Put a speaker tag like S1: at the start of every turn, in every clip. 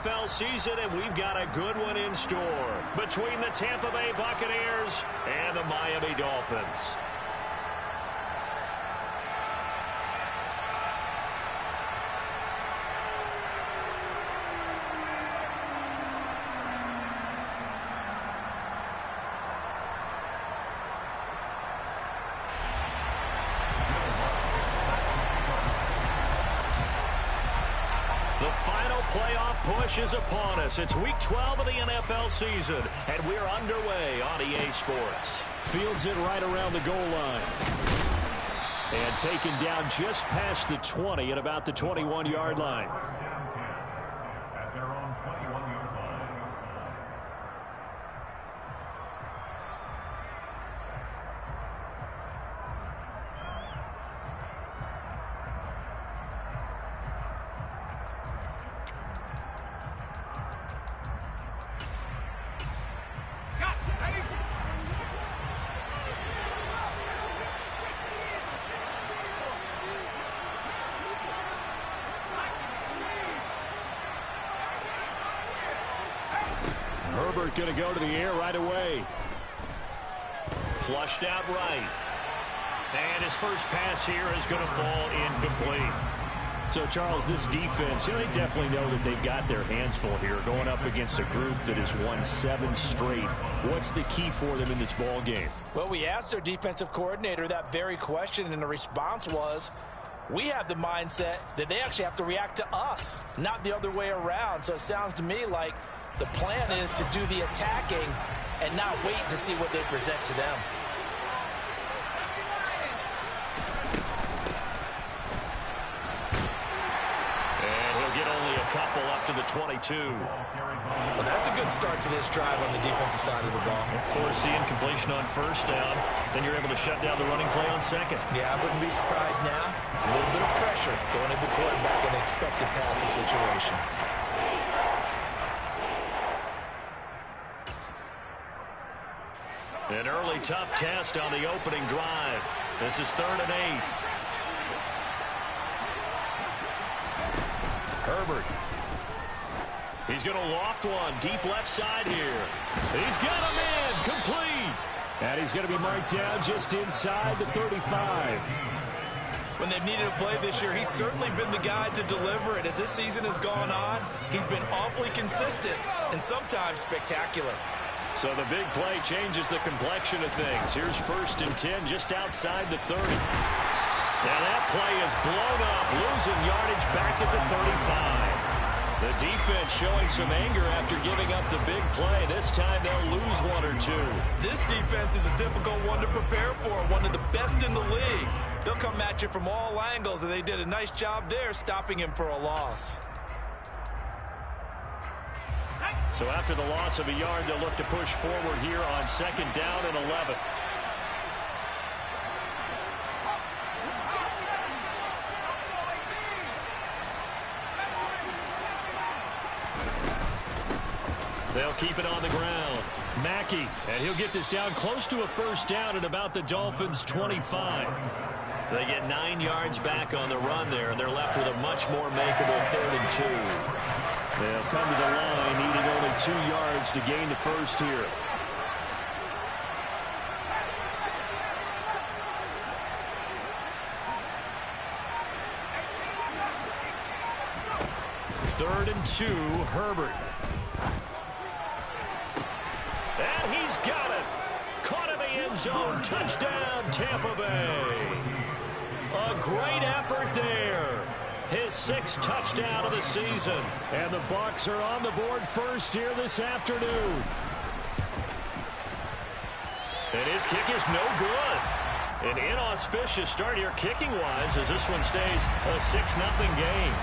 S1: NFL season, and we've got a good one in store between the Tampa Bay Buccaneers and the Miami Dolphins.
S2: The final playoff push is upon us. It's Week 12 of the NFL season, and we're underway on EA Sports.
S1: Fields it right around the goal line. And taken down just past the 20 at about the 21-yard line.
S3: At their own 21-yard line.
S1: Herbert going to go to the air right away.
S2: Flushed out right. And his first pass here is going to fall incomplete.
S1: So, Charles, this defense, they definitely know that they've got their hands full here going up against a group that has won 7 straight. What's the key for them in this ball game?
S4: Well, we asked their defensive coordinator that very question, and the response was, we have the mindset that they actually have to react to us, not the other way around. So it sounds to me like the plan is to do the attacking and not wait to see what they present to them.
S2: And he'll get only a couple up to the 22.
S4: Well, that's a good start to this drive on the defensive side of the ball.
S2: Forcing completion on first down. Then you're able to shut down the running play on second.
S4: Yeah, I wouldn't be surprised now. A little bit of pressure going at the quarterback in an expected passing situation.
S2: An early tough test on the opening drive. This is 3rd and 8. Herbert. He's going to loft one deep left side here. He's got him in. Complete.
S1: And he's going to be marked down just inside the 35.
S4: When they've needed a play this year, he's certainly been the guy to deliver it. As this season has gone on, he's been awfully consistent and sometimes spectacular.
S2: So the big play changes the complexion of things. Here's 1st and 10 just outside the 30. And that play is blown up, losing yardage back at the 35. The defense showing some anger after giving up the big play. This time they'll lose 1 or 2.
S4: This defense is a difficult one to prepare for, one of the best in the league. They'll come at you from all angles, and they did a nice job there stopping him for a loss.
S2: So after the loss of a yard, they'll look to push forward here on 2nd down and 11. They'll keep it on the ground.
S1: Mackey, and he'll get this down close to a 1st down at about the Dolphins' 25.
S2: They get 9 yards back on the run there, and they're left with a much more makeable 3rd and 2.
S1: They'll come to the line, needing only 2 yards to gain the first here.
S2: Third and 2, Herbert. And he's got it. Caught in the end zone. Touchdown, Tampa Bay. A great effort there. His 6th touchdown of the season.
S1: And the Bucs are on the board first here this afternoon.
S2: And his kick is no good. An inauspicious start here kicking-wise as this one stays a 6-0 game.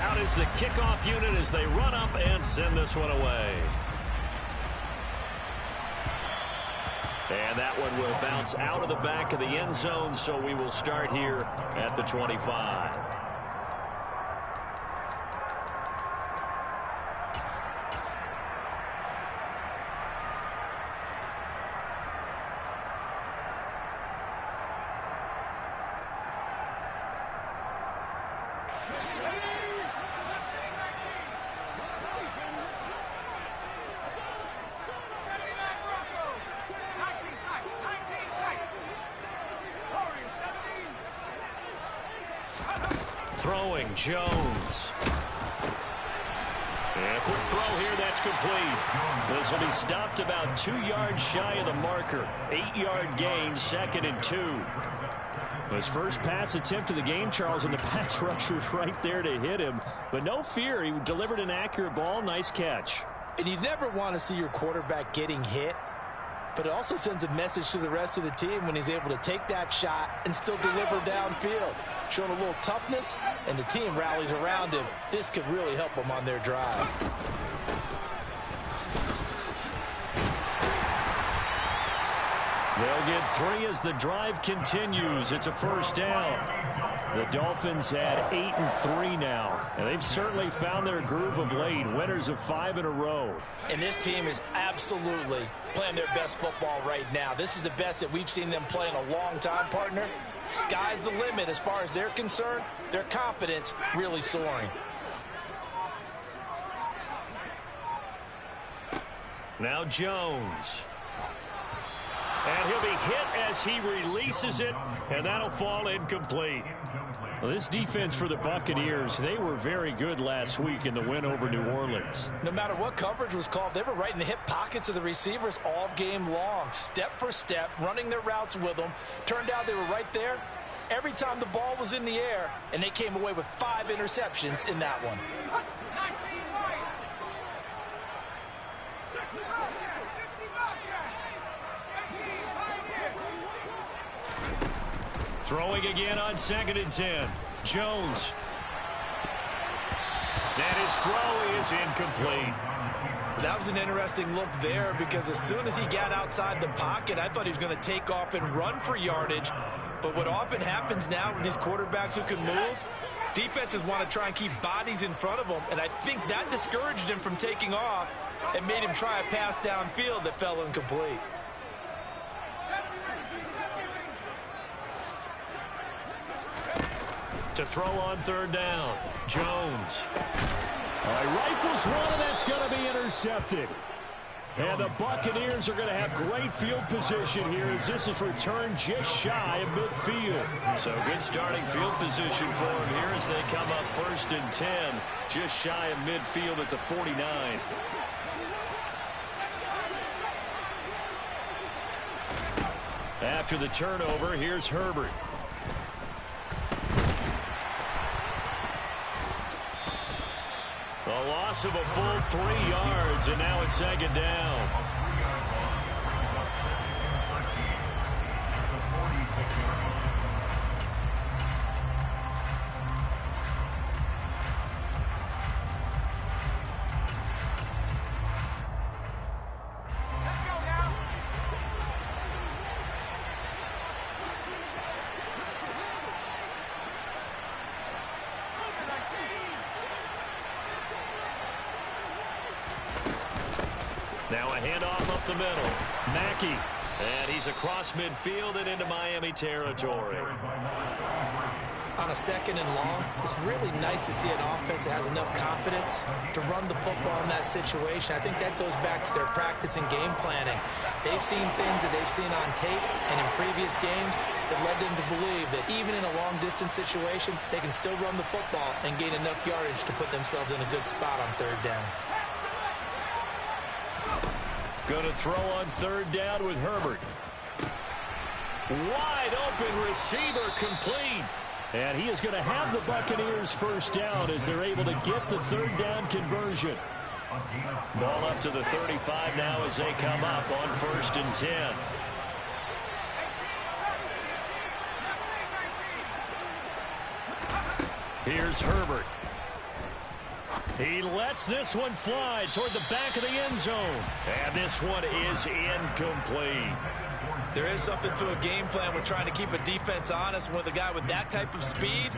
S2: Out is the kickoff unit as they run up and send this one away. And that one will bounce out of the back of the end zone, so we will start here at the 25. Throwing, Jones. And a quick throw here, that's complete. This will be stopped about 2 yards shy of the marker. 8-yard gain, 2nd and 2.
S1: His first pass attempt of the game, Charles, and the pass rusher was right there to hit him. But no fear, he delivered an accurate ball. Nice catch.
S4: And you never want to see your quarterback getting hit, but it also sends a message to the rest of the team when he's able to take that shot and still deliver downfield. Showing a little toughness, and the team rallies around him. This could really help them on their drive.
S2: They'll get 3 as the drive continues. It's a first down.
S1: The Dolphins at 8-3 now, and they've certainly found their groove of late. Winners of 5 in a row.
S4: And this team is absolutely playing their best football right now. This is the best that we've seen them play in a long time, partner. Sky's the limit as far as they're concerned. Their confidence really soaring.
S2: Now Jones. And he'll be hit as he releases it, and that'll fall incomplete.
S1: Well, this defense for the Buccaneers, they were very good last week in the win over New Orleans.
S4: No matter what coverage was called, they were right in the hip pockets of the receivers all game long, step for step, running their routes with them. Turned out they were right there every time the ball was in the air, and they came away with 5 interceptions in that one.
S2: Throwing again on 2nd and 10. Jones. And his throw is incomplete.
S4: That was an interesting look there because as soon as he got outside the pocket, I thought he was going to take off and run for yardage. But what often happens now with these quarterbacks who can move, defenses want to try and keep bodies in front of them. And I think that discouraged him from taking off and made him try a pass downfield that fell incomplete.
S2: To throw on 3rd down, Jones.
S1: All right, rifles one, and that's going to be intercepted. And the Buccaneers are going to have great field position here as this is returned just shy of midfield.
S2: So good starting field position for them here as they come up 1st and 10, just shy of midfield at the 49. After the turnover, here's Herbert. A loss of a full 3 yards, and now it's 2nd down. Now a handoff up the middle. Mackey. And he's across midfield and into Miami territory.
S4: On a 2nd and long, it's really nice to see an offense that has enough confidence to run the football in that situation. I think that goes back to their practice and game planning. They've seen things that they've seen on tape and in previous games that led them to believe that even in a long-distance situation, they can still run the football and gain enough yardage to put themselves in a good spot on 3rd down.
S2: Going to throw on 3rd down with Herbert. Wide open receiver, complete.
S1: And he is going to have the Buccaneers first down as they're able to get the 3rd down conversion.
S2: Ball up to the 35 now as they come up on 1st and 10. Here's Herbert. He lets this one fly toward the back of the end zone. And this one is incomplete.
S4: There is something to a game plan with trying to keep a defense honest. With a guy with that type of speed,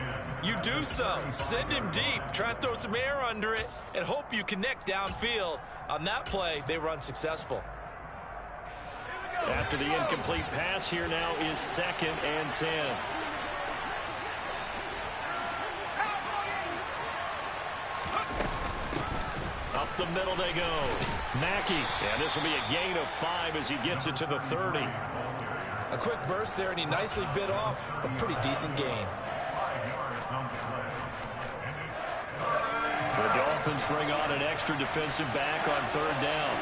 S4: you do so. Send him deep. Try and throw some air under it and hope you connect downfield. On that play, they were unsuccessful.
S2: After the incomplete pass, here now is 2nd and 10. Up the middle they go. Mackey. And this will be a gain of 5 as he gets it to the 30.
S4: A quick burst there, and he nicely bit off a pretty decent gain.
S2: The Dolphins bring on an extra defensive back on third down.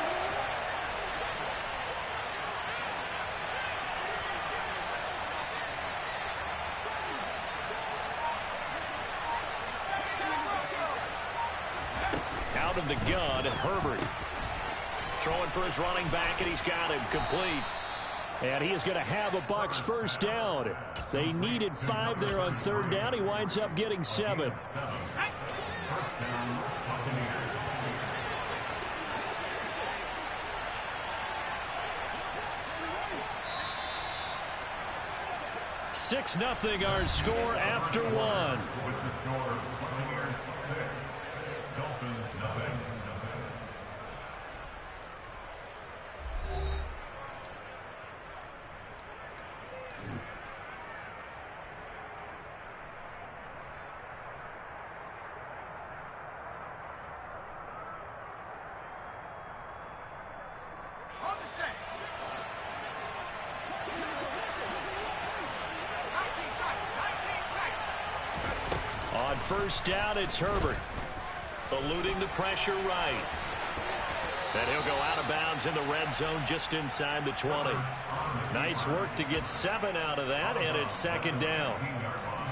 S2: Out of the gun, Herbert. Throwing for his running back, and he's got him complete.
S1: And he is going to have a Bucs first down. They needed 5 there on third down. He winds up getting 7.
S3: First down, Buccaneers.
S1: 6-0 our score after 1.
S3: With the score, Buccaneers 6, Dolphins 0.
S1: On first down, it's Herbert.
S2: Eluding the pressure right. And he'll go out of bounds in the red zone just inside the 20. Nice work to get 7 out of that, and it's second down.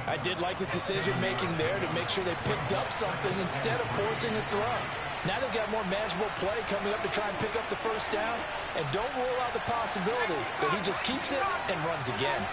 S4: I did like his decision-making there to make sure they picked up something instead of forcing a throw. Now they've got more manageable play coming up to try and pick up the first down. And don't rule out the possibility that he just keeps it and runs again.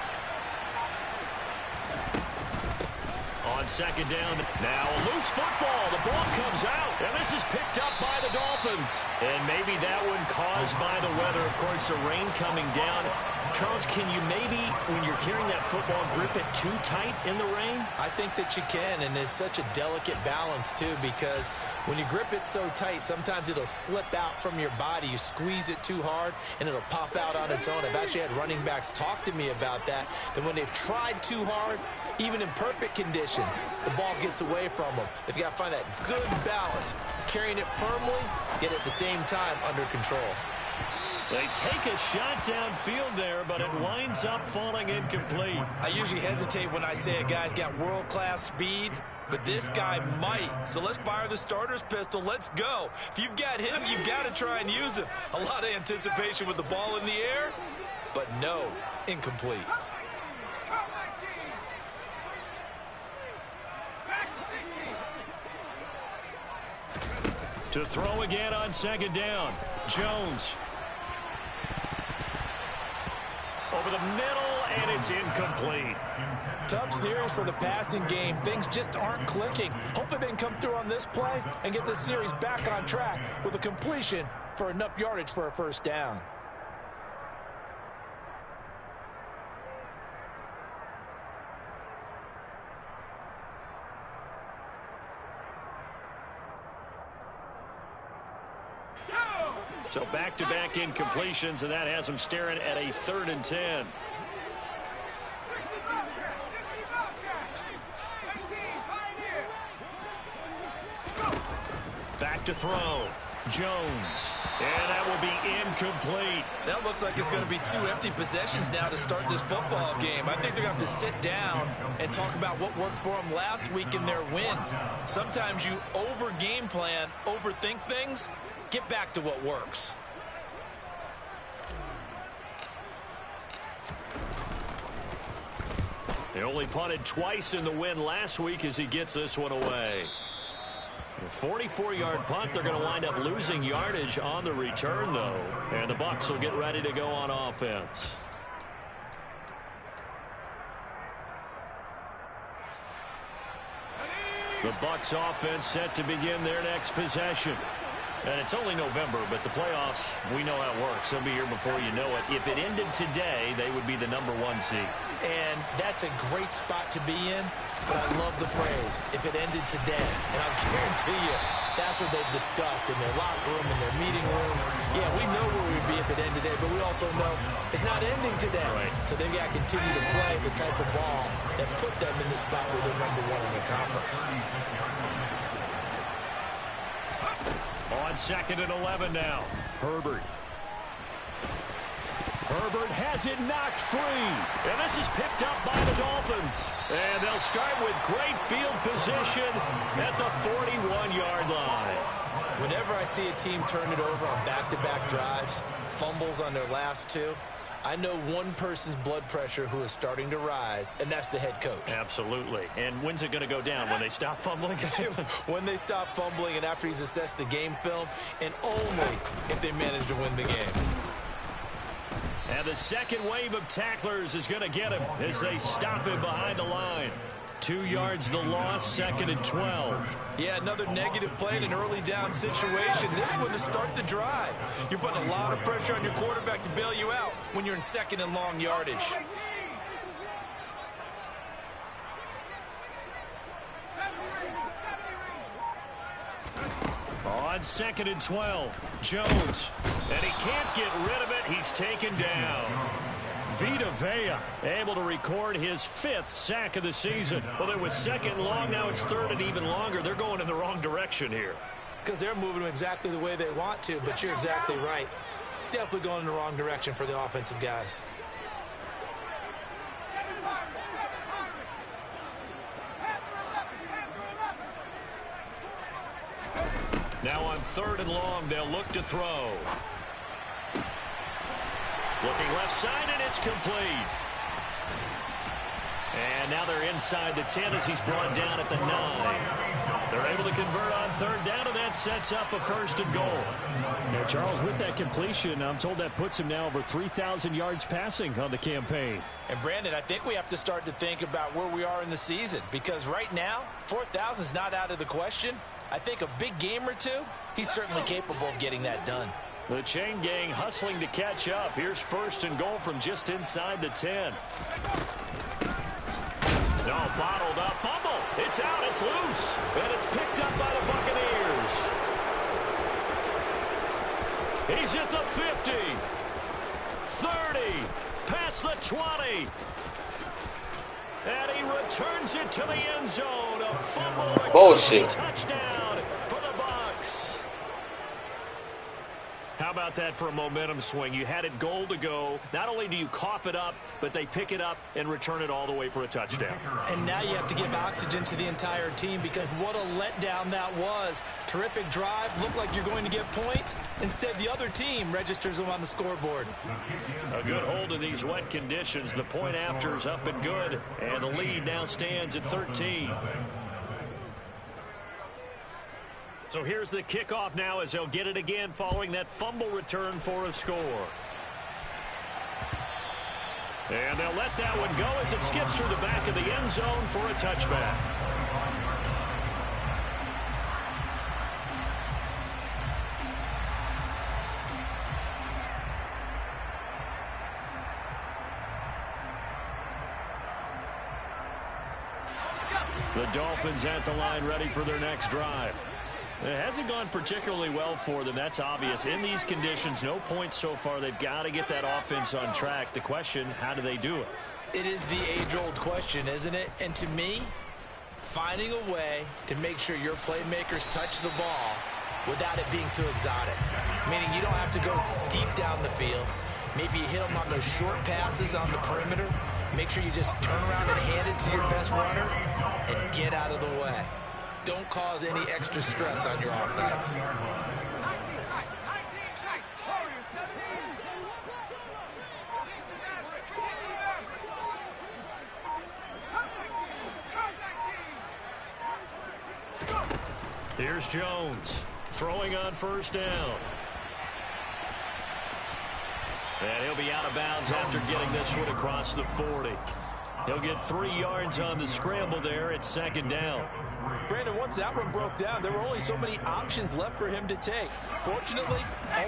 S2: On second down, now a loose football. The ball comes out, and this is picked up by the Dolphins. And maybe that one caused by the weather. Of course, the rain coming down. Charles, can you maybe, when you're carrying that football, grip it too tight in the rain?
S4: I think that you can, and it's such a delicate balance, too, because when you grip it so tight, sometimes it'll slip out from your body. You squeeze it too hard, and it'll pop out on its own. I've actually had running backs talk to me about that when they've tried too hard, even in perfect conditions, the ball gets away from them. They've got to find that good balance, carrying it firmly, yet at the same time under control.
S2: They take a shot downfield there, but it winds up falling incomplete.
S4: I usually hesitate when I say a guy's got world-class speed, but this guy might. So let's fire the starter's pistol. Let's go. If you've got him, you've got to try and use him. A lot of anticipation with the ball in the air, but no, incomplete.
S1: To throw again on second down. Jones.
S2: Over the middle, and it's incomplete.
S4: Tough series for the passing game. Things just aren't clicking. Hopefully they can come through on this play and get this series back on track with a completion for enough yardage for a first down.
S2: So back-to-back incompletions, and that has them staring at a 3rd and 10. Back to throw. Jones. And that will be incomplete.
S4: That looks like it's going to be 2 empty possessions now to start this football game. I think they're going to have to sit down and talk about what worked for them last week in their win. Sometimes you over-game plan, overthink things. Get back to what works.
S2: They only punted twice in the win last week as he gets this one away. A 44-yard punt. They're going to wind up losing yardage on the return, though. And the Bucs will get ready to go on offense. The Bucs offense set to begin their next possession. And it's only November, but the playoffs, we know how it works. They'll be here before you know it. If it ended today, they would be the #1 seed.
S4: And that's a great spot to be in, but I love the phrase, if it ended today. And I'll guarantee you, that's what they've discussed in their locker room, in their meeting rooms. Yeah, we know where we'd be if it ended today, but we also know it's not ending today.
S2: Right.
S4: So they've got to continue to play the type of ball that put them in the spot where they're #1 in the conference.
S1: On 2nd and 11 now. Herbert. Herbert has it knocked free.
S2: And this is picked up by the Dolphins. And they'll start with great field position at the 41-yard line.
S4: Whenever I see a team turn it over on back-to-back drives, fumbles on their last two, I know one person's blood pressure who is starting to rise, and that's the head coach.
S2: Absolutely. And when's it going to go down? When they stop fumbling?
S4: When they stop fumbling and after he's assessed the game film, and only if they manage to win the game.
S2: And the second wave of tacklers is going to get him as they stop him behind the line. 2 yards the loss, 2nd and 12.
S4: Yeah, another negative play in an early down situation. This one to start the drive. You're putting a lot of pressure on your quarterback to bail you out when you're in 2nd and long yardage.
S2: On 2nd and 12, Jones. And he can't get rid of it. He's taken down. Vita Vea able to record his 5th sack of the season. Well, it was 2nd and long. Now it's 3rd and even longer. They're going in the wrong direction here.
S4: Because they're moving exactly the way they want to, but you're exactly right. Definitely going in the wrong direction for the offensive guys.
S2: Now on 3rd and long, they'll look to throw. Looking left side, and it's complete. And now they're inside the 10 as he's brought down at the 9. They're able to convert on 3rd down, and that sets up a 1st and goal.
S1: Now, Charles, with that completion, I'm told that puts him now over 3,000 yards passing on the campaign.
S4: And, Brandon, I think we have to start to think about where we are in the season, because right now, 4,000 is not out of the question. I think a big game or two, he's certainly capable of getting that done.
S2: The chain gang hustling to catch up. Here's 1st and goal from just inside the 10. No, bottled up. Fumble. It's out. It's loose. And it's picked up by the Buccaneers. He's at the 50. 30. Past the 20. And he returns it to the end zone. A fumble.
S5: Bullshit.
S2: Touchdown for the Bucs. How about that for a momentum swing? You had it goal to go. Not only do you cough it up, but they pick it up and return it all the way for a touchdown.
S4: And now you have to give oxygen to the entire team, because what a letdown that was. Terrific drive. Looked like you're going to get points. Instead, the other team registers them on the scoreboard.
S2: A good hold in these wet conditions. The point after is up and good. And the lead now stands at 13. So here's the kickoff now as they'll get it again following that fumble return for a score. And they'll let that one go as it skips through the back of the end zone for a touchback. The Dolphins at the line ready for their next drive. It hasn't gone particularly well for them. That's obvious. In these conditions, no points so far. They've got to get that offense on track. The question, how do they do it?
S4: It is the age-old question, isn't it? And to me, finding a way to make sure your playmakers touch the ball without it being too exotic. Meaning you don't have to go deep down the field. Maybe you hit them on those short passes on the perimeter. Make sure you just turn around and hand it to your best runner and get out of the way. Don't cause any extra stress on your offense.
S2: Here's Jones throwing on 1st down. And he'll be out of bounds after getting this one across the 40. He'll get 3 yards on the scramble there at 2nd down.
S4: Brandon, once that one broke down, there were only so many options left for him to take. Fortunately,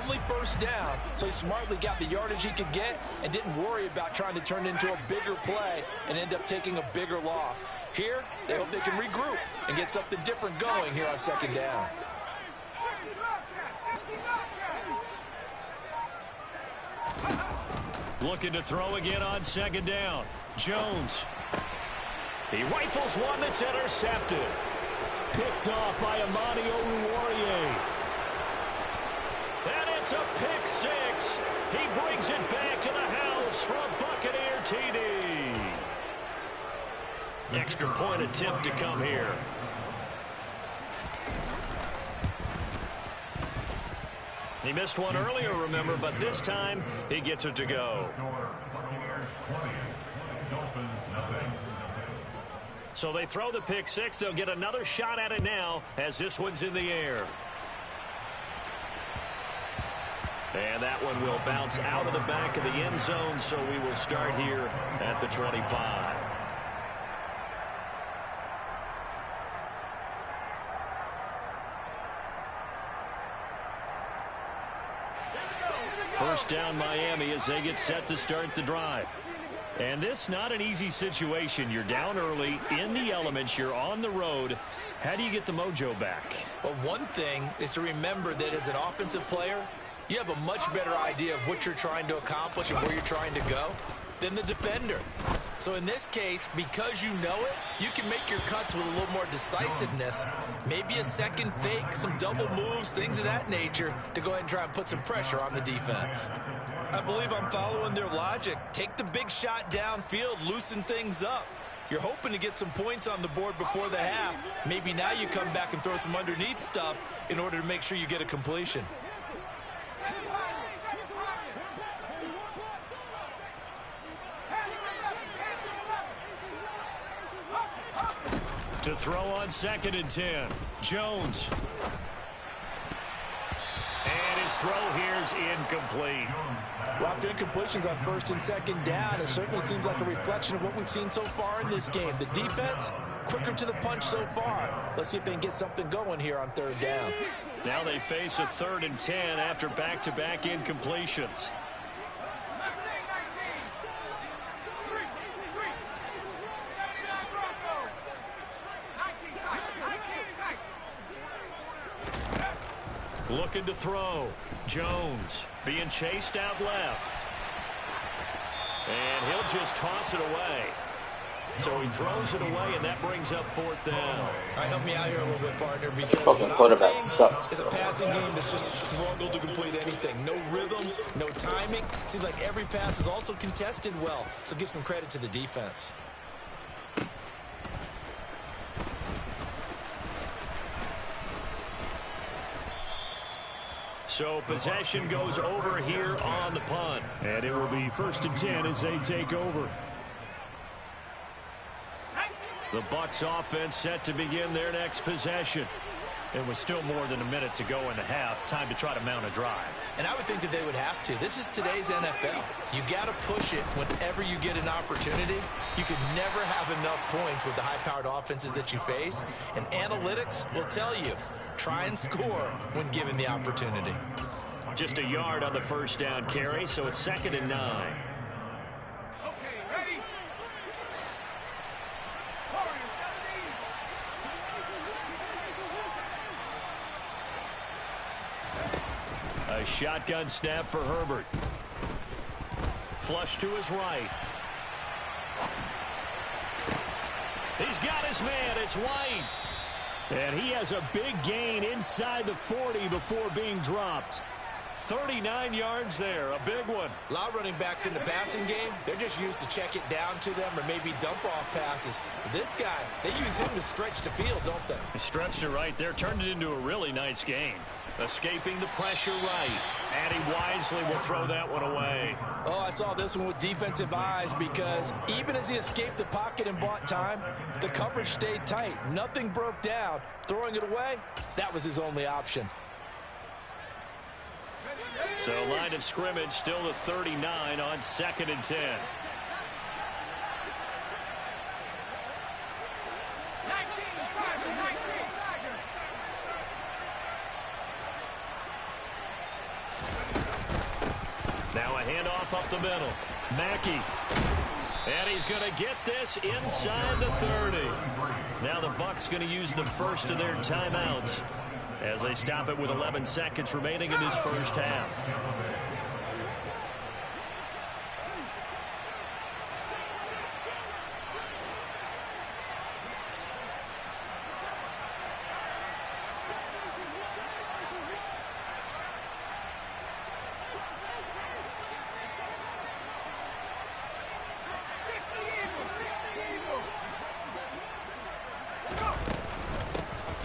S4: only 1st down, so he smartly got the yardage he could get and didn't worry about trying to turn it into a bigger play and end up taking a bigger loss. Here, they hope they can regroup and get something different going here on 2nd down.
S2: Looking to throw again on 2nd down. Jones. He rifles one that's intercepted.
S1: Picked off by Amani Oruwariye.
S2: And It's a pick six. He brings it back to the house for a Buccaneer TD. Extra point attempt to come here. He missed one earlier, remember, but this time he gets it to go. So they throw the pick six. They'll get another shot at it now as this one's in the air. And that one will bounce out of the back of the end zone, so we will start here at the 25. First down Miami as they get set to start the drive. And this not an easy situation. You're down early, in the elements, you're on the road. How do you get the mojo back?
S4: Well, one thing is to remember that as an offensive player, you have a much better idea of what you're trying to accomplish and where you're trying to go than the defender. So in this case, because you know it, you can make your cuts with a little more decisiveness. Maybe a second fake, some double moves, things of that nature to go ahead and try and put some pressure on the defense. I believe I'm following their logic. Take the big shot downfield, loosen things up. You're hoping to get some points on the board before the half. Maybe now you come back and throw some underneath stuff in order to make sure you get a completion.
S2: To throw on 2nd and 10. Jones. And his throw here's incomplete.
S4: Well, after incompletions on 1st and 2nd down, it certainly seems like a reflection of what we've seen so far in this game. The defense, quicker to the punch so far. Let's see if they can get something going here on 3rd down.
S2: Now they face a 3rd and 10 after back-to-back incompletions. Looking to throw. Jones being chased out left. And he'll just toss it away. So he throws it away, and that brings up 4th down.
S4: All right, help me out here a little bit, partner, because
S5: Fucking quarterback sucks,
S4: it's a passing game that's just struggled to complete anything. No rhythm, no timing. Seems like every pass is also contested well, so give some credit to the defense.
S2: So possession goes over here on the punt.
S1: And it will be 1st and 10 as they take over.
S2: The Bucs offense set to begin their next possession. It was still more than a minute to go in the half. Time to try to mount a drive.
S4: And I would think that they would have to. This is today's NFL. You got to push it whenever you get an opportunity. You could never have enough points with the high-powered offenses that you face. And analytics will tell you, try and score when given the opportunity.
S2: Just a yard on the 1st down carry, so it's 2nd and 9. A shotgun snap for Herbert. Flush to his right. He's got his man. It's White.
S1: And he has a big gain inside the 40 before being dropped.
S2: 39 yards there. A big one.
S4: A lot of running backs in the passing game, they're just used to check it down to them or maybe dump off passes. But this guy, they use him to stretch the field, don't they?
S2: He stretched it right there. Turned it into a really nice game. Escaping the pressure right. And he wisely will throw that one away.
S4: Oh, I saw this one with defensive eyes because even as he escaped the pocket and bought time, the coverage stayed tight. Nothing broke down. Throwing it away, that was his only option.
S2: So line of scrimmage still the 39 on 2nd and 10. Now a handoff up the middle. Mackey. And he's going to get this inside the 30. Now the Bucs going to use the first of their timeouts as they stop it with 11 seconds remaining in this first half.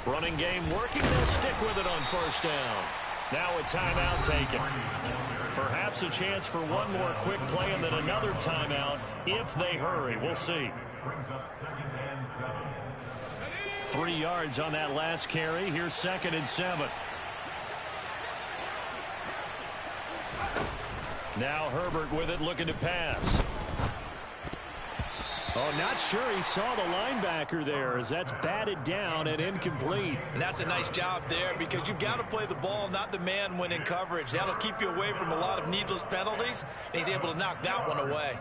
S2: Running game working. They'll stick with it on first down. Now a timeout taken. Perhaps a chance for one more quick play and then another timeout if they hurry. We'll see. 3 yards on that last carry. Here's 2nd and 7. Now Herbert with it, looking to pass.
S1: Oh, not sure he saw the linebacker there as that's batted down and incomplete.
S4: And that's a nice job there because you've got to play the ball, not the man when in coverage. That'll keep you away from a lot of needless penalties, and he's able to knock that one away.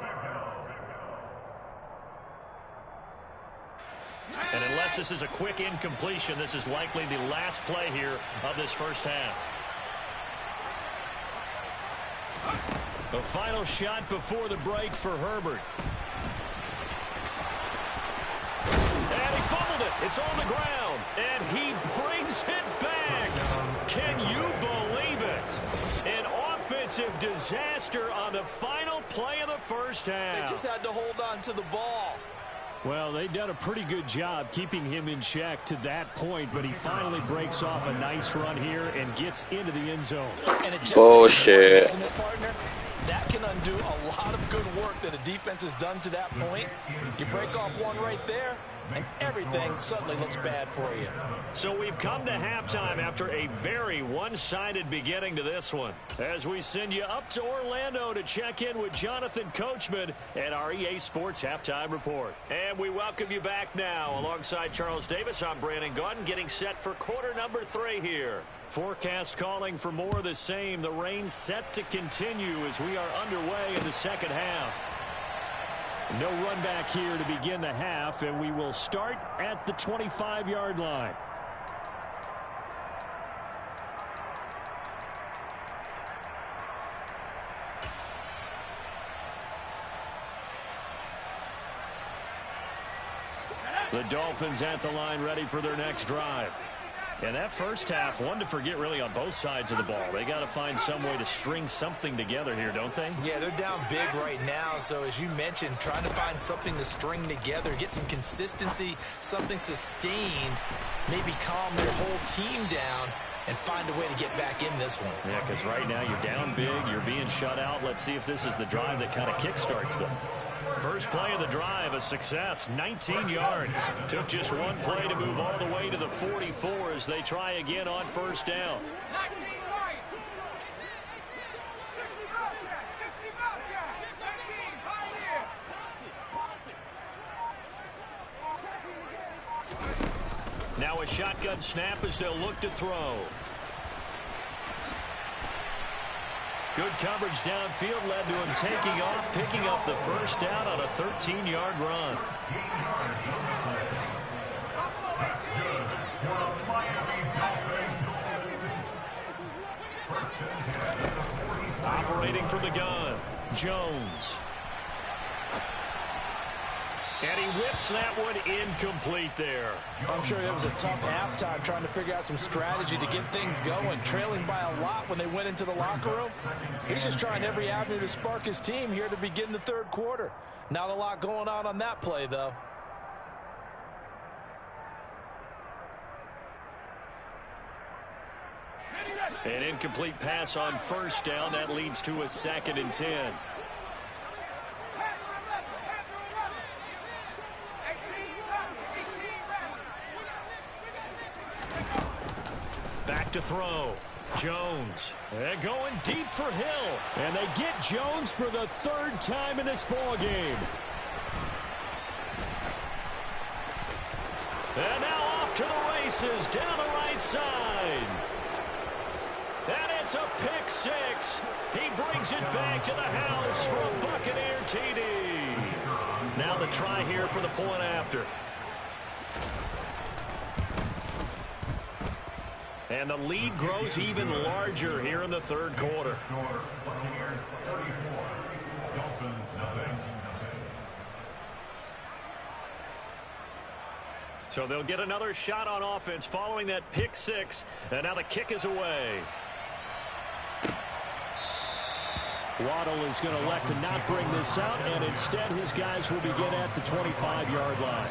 S2: And unless this is a quick incompletion, this is likely the last play here of this first half. The final shot before the break for Herbert. And he fumbled it. It's on the ground. And he brings it back. Can you believe it? An offensive disaster on the final play of the first half.
S4: They just had to hold on to the ball.
S1: Well, they've done a pretty good job keeping him in check to that point, but he finally breaks off a nice run here and gets into the end zone.
S4: And it just
S5: Bullshit.
S4: takes one, partner. That can undo a lot of good work that a defense has done to that point. You break off one right there, and everything suddenly looks bad for you.
S2: So we've come to halftime after a very one-sided beginning to this one. As we send you up to Orlando to check in with Jonathan Coachman at our EA Sports Halftime Report. And we welcome you back now. Alongside Charles Davis, I'm Brandon Gunn, getting set for quarter number 3 here. Forecast calling for more of the same. The rain set to continue as we are underway in the second half. No run back here to begin the half, and we will start at the 25-yard line. The Dolphins at the line, ready for their next drive. And that first half, one to forget really on both sides of the ball. They got to find some way to string something together here, don't they?
S4: Yeah, they're down big right now. So as you mentioned, trying to find something to string together, get some consistency, something sustained, maybe calm their whole team down and find a way to get back in this one.
S2: Yeah, because right now you're down big, you're being shut out. Let's see if this is the drive that kind of kickstarts them. First play of the drive, a success, 19 yards. Took just one play to move all the way to the 44 as they try again on first down. Now a shotgun snap as they'll look to throw. Good coverage downfield led to him taking off, picking up the first down on a 13-yard run. Operating from the gun, Jones. And he whips that one incomplete there.
S4: I'm sure it was a tough halftime trying to figure out some strategy to get things going, trailing by a lot when they went into the locker room. He's just trying every avenue to spark his team here to begin the third quarter. Not a lot going on that play, though.
S2: An incomplete pass on first down. That leads to a 2nd and 10. Back to throw. Jones. And going deep for Hill.
S1: And they get Jones for the 3rd time in this ballgame.
S2: And now off to the races down the right side. And it's a pick 6. He brings it back to the house for a Buccaneer TD. Now the try here for the point after. And the lead grows even larger here in the third quarter. So they'll get another shot on offense following that pick 6. And now the kick is away.
S1: Waddle is going to elect to not bring this out, and instead his guys will begin at the 25-yard line.